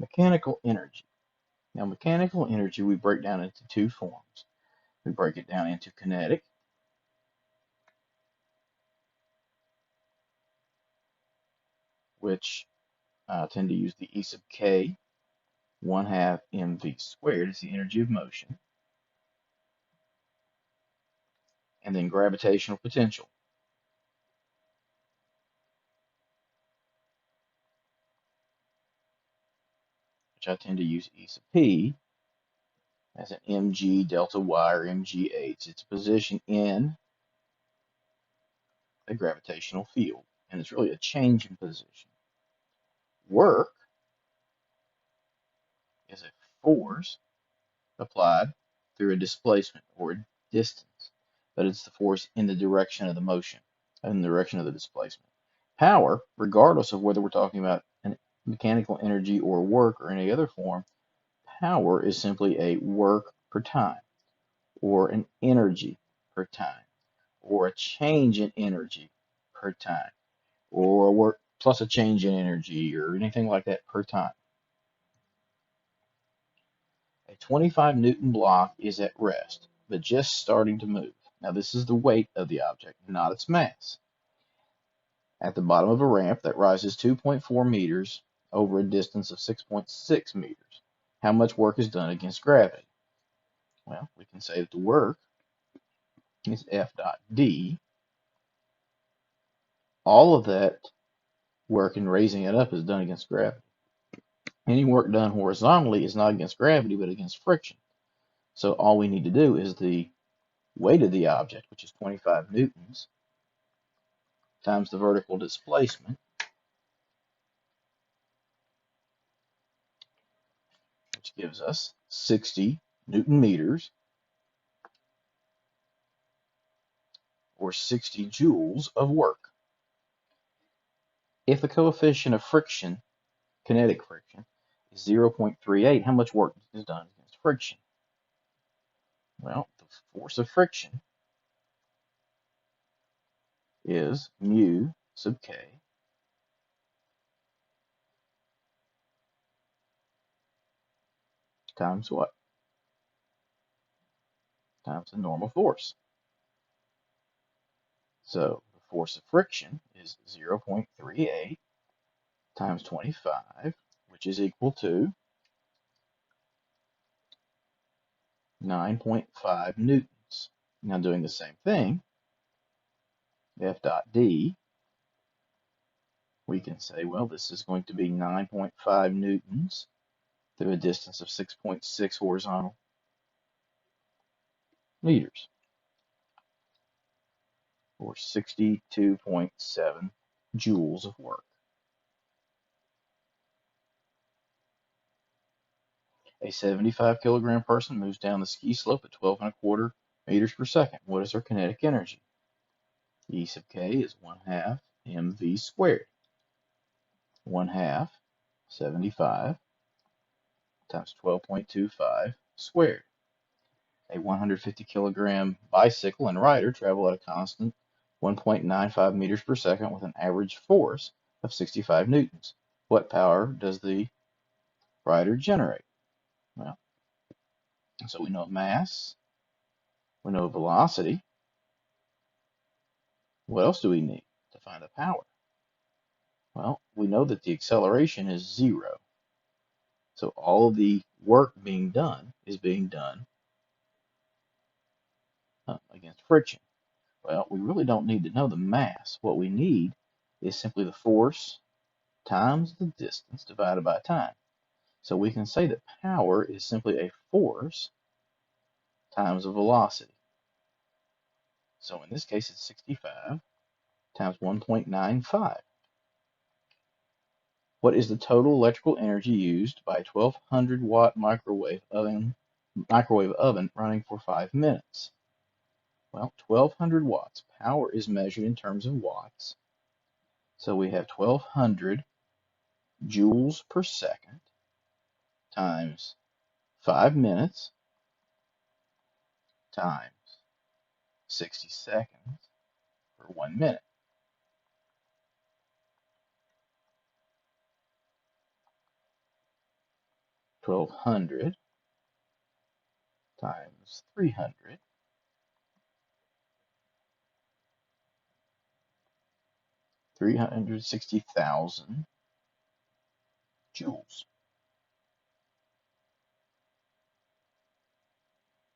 Mechanical energy. Now, mechanical energy we break down into two forms. We break it down into kinetic, which I tend to use the E sub k, 1/2 mv squared is the energy of motion, and then gravitational potential, which I tend to use E sub p as an mg delta y or mgh. It's a position in a gravitational field, and it's really a change in position. Work is a force applied through a displacement or a distance, but it's the force in the direction of the motion, in the direction of the displacement. Power, regardless of whether we're talking about an mechanical energy or work or any other form, power is simply a work per time, or an energy per time, or a change in energy per time, or a work plus a change in energy, or anything like that per time. A 25 Newton block is at rest, but just starting to move. Now, this is the weight of the object, not its mass. At the bottom of a ramp that rises 2.4 meters over a distance of 6.6 meters. How much work is done against gravity? Well, we can say that the work is F dot D. All of that work in raising it up is done against gravity. Any work done horizontally is not against gravity, but against friction. So all we need to do is the weight of the object, which is 25 newtons, times the vertical displacement, which gives us 60 Newton meters, or 60 joules of work. If the coefficient of friction, kinetic friction, is 0.38, how much work is done against friction? Well, the force of friction is mu sub k times what? Times the normal force. So the force of friction is 0.38 times 25, which is equal to 9.5 newtons. Now doing the same thing, F dot D, we can say, well, this is going to be 9.5 newtons through a distance of 6.6 horizontal meters, or 62.7 joules of work. A 75 kilogram person moves down the ski slope at 12.25 meters per second. What is their kinetic energy? E sub k is 1/2 mv squared. 1/2 75 times 12.25 squared. A 150 kilogram bicycle and rider travel at a constant 1.95 meters per second with an average force of 65 newtons. What power does the rider generate? Well, so we know mass, we know velocity. What else do we need to find the power? Well, we know that the acceleration is 0. So all of the work being done is being done against friction. Well, we really don't need to know the mass. What we need is simply the force times the distance divided by time. So we can say that power is simply a force times a velocity. So in this case, it's 65 times 1.95. What is the total electrical energy used by a 1200 watt microwave oven running for 5 minutes? Well, 1200 watts. Power is measured in terms of watts. So we have 1200 joules per second times 5 minutes times 60 seconds for 1 minute. 1200 times 300, 360,000 joules.